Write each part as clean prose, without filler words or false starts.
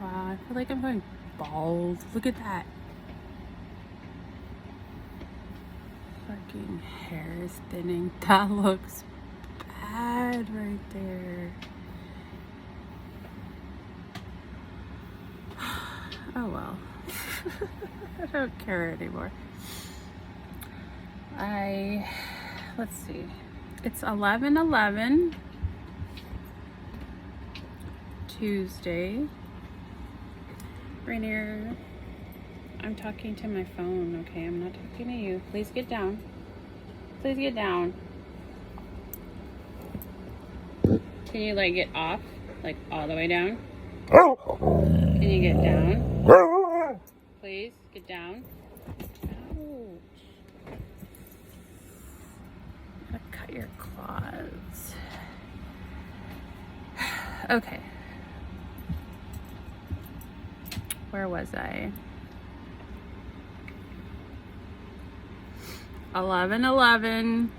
Wow, I feel like I'm going bald. Look at that. Fucking hair is thinning. That looks bad right there. Oh well. I don't care anymore. Let's see. It's 11/11. Tuesday. Rainier, I'm talking to my phone, okay? I'm not talking to you. Please get down. Please get down. Can you like get off? Like all the way down? Can you get down? Please get down. Ouch. I'm gonna cut your claws. Okay. Where was I? 11/11,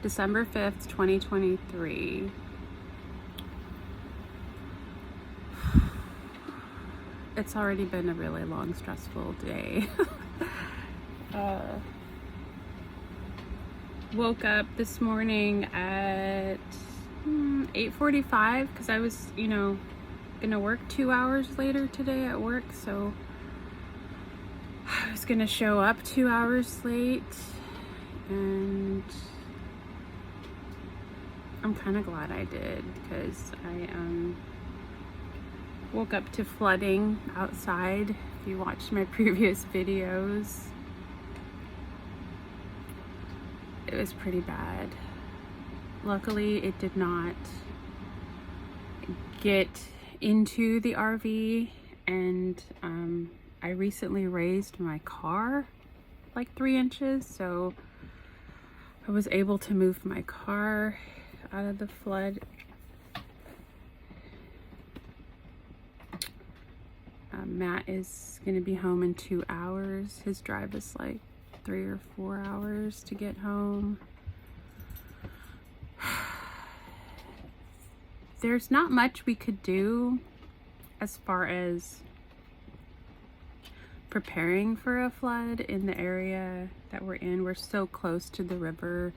December 5th, 2023. It's already been a really long, stressful day. Woke up this morning at 8:45 because I was, gonna work 2 hours later today at work, so I was gonna show up 2 hours late, and I'm kind of glad I did because I woke up to flooding outside. If you watched my previous videos, it was pretty bad. Luckily, it did not get into the RV, and I recently raised my car like 3 inches, so I was able to move my car out of the flood. Matt is going to be home in 2 hours. His drive is like 3 or 4 hours to get home. There's not much we could do as far as preparing for a flood in the area that we're in. We're so close to the river.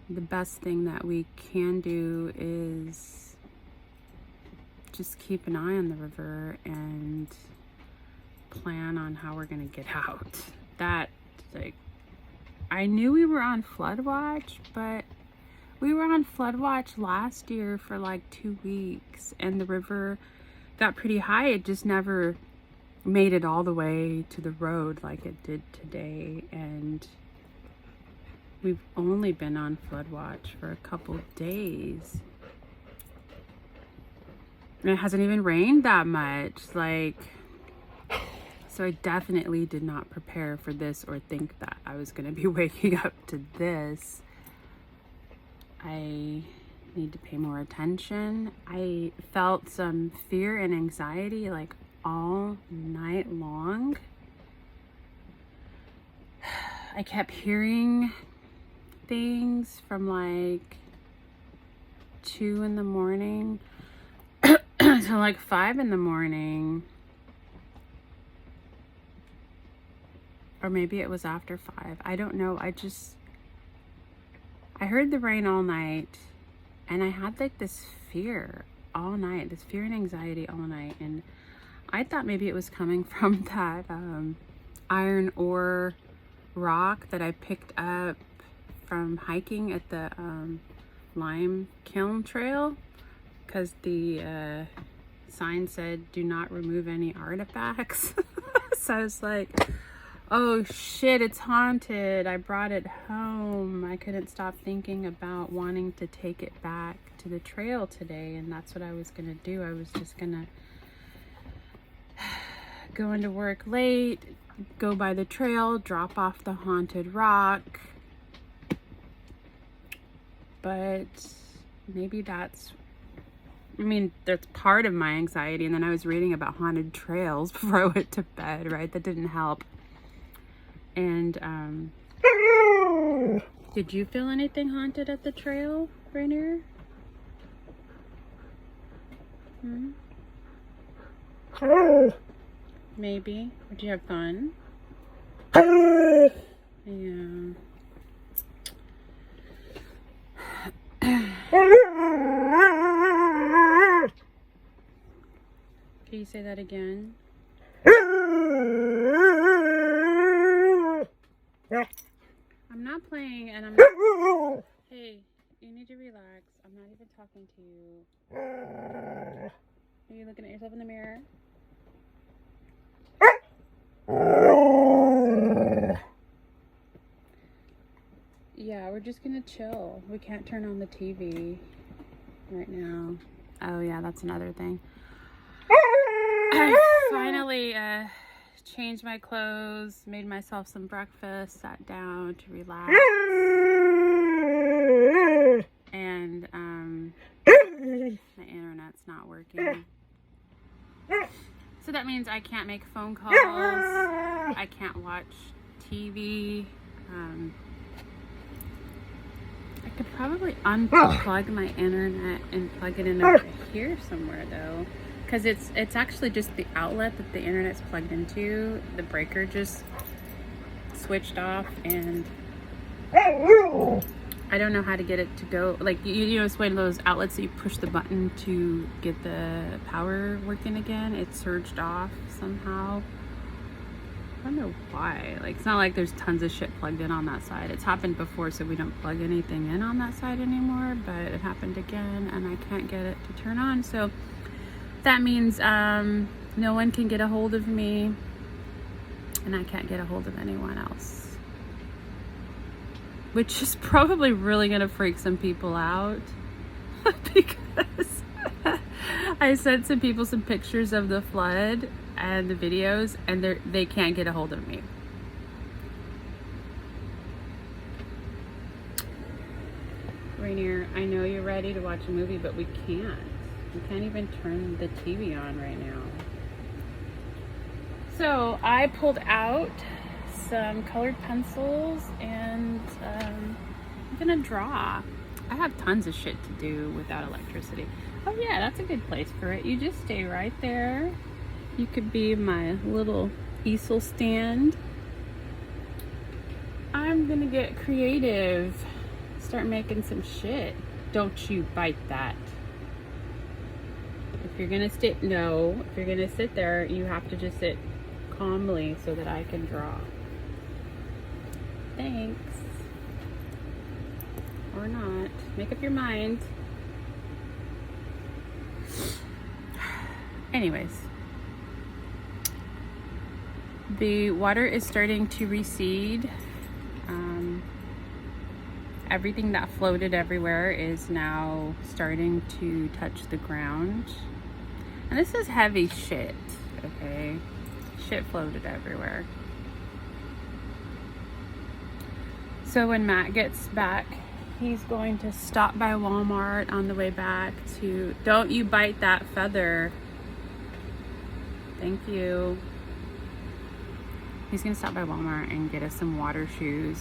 The best thing that we can do is just keep an eye on the river and plan on how we're gonna get out. I knew we were on flood watch, but we were on flood watch last year for like 2 weeks, and the river got pretty high. It just never made it all the way to the road like it did today, and we've only been on flood watch for a couple days. And it hasn't even rained that much, so I definitely did not prepare for this or think that I was gonna be waking up to this. I need to pay more attention. I felt some fear and anxiety like all night long. I kept hearing things from like 2 in the morning to like 5 in the morning. Or maybe it was after 5. I don't know. I heard the rain all night, and I had like this fear all night, this fear and anxiety all night. And I thought maybe it was coming from that iron ore rock that I picked up from hiking at the lime kiln trail, because the sign said do not remove any artifacts. So I was like, oh shit, it's haunted. I brought it home. I couldn't stop thinking about wanting to take it back to the trail today, and that's what I was gonna do. I was just gonna go into work late, go by the trail, drop off the haunted rock. But maybe that's part of my anxiety. And then I was reading about haunted trails before I went to bed, right? That didn't help. And did you feel anything haunted at the trail, Rainier? Hmm? Maybe. Did you have fun? Yeah. Can you say that again? I'm not playing and I'm not... Hey, you need to relax. I'm not even talking to you. Are you looking at yourself in the mirror? Yeah, we're just gonna chill. We can't turn on the TV right now. Oh yeah, that's another thing. I finally changed my clothes, made myself some breakfast, sat down to relax. And my internet's not working. So that means I can't make phone calls. I can't watch TV. I could probably unplug my internet and plug it in over here somewhere though, because it's actually just the outlet that the internet's plugged into. The breaker just switched off, and I don't know how to get it to go. Like you know, it's one of those outlets that you push the button to get the power working again. It surged off somehow. I don't know why. Like, it's not like there's tons of shit plugged in on that side. It's happened before, so we don't plug anything in on that side anymore, but it happened again and I can't get it to turn on. So that means no one can get a hold of me and I can't get a hold of anyone else, which is probably really gonna freak some people out because I sent some people some pictures of the flood and the videos, and they can't get a hold of me. Rainier, I know you're ready to watch a movie, but we can't. We can't even turn the TV on right now. So I pulled out some colored pencils and I'm gonna draw. I have tons of shit to do without electricity. Oh yeah, that's a good place for it. You just stay right there. You could be my little easel stand. I'm gonna get creative. Start making some shit. Don't you bite that. If you're gonna sit, if you're gonna sit there, you have to just sit calmly so that I can draw. Thanks. Or not. Make up your mind. Anyways. The water is starting to recede. Everything that floated everywhere is now starting to touch the ground. And this is heavy shit, okay? Shit floated everywhere. So when Matt gets back, he's going to stop by Walmart on the way back to... Don't you bite that feather. Thank you. He's gonna stop by Walmart and get us some water shoes,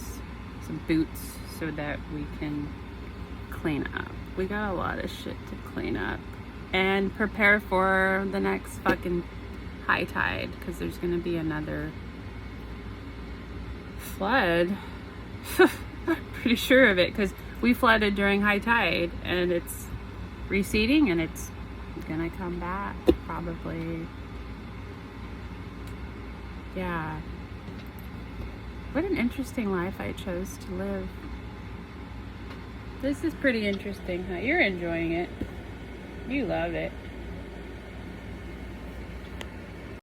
some boots, so that we can clean up. We got a lot of shit to clean up and prepare for the next fucking high tide, because there's gonna be another flood. Pretty sure of it, because we flooded during high tide and it's receding and it's gonna come back probably. Yeah. What an interesting life I chose to live. This is pretty interesting, huh? You're enjoying it. You love it.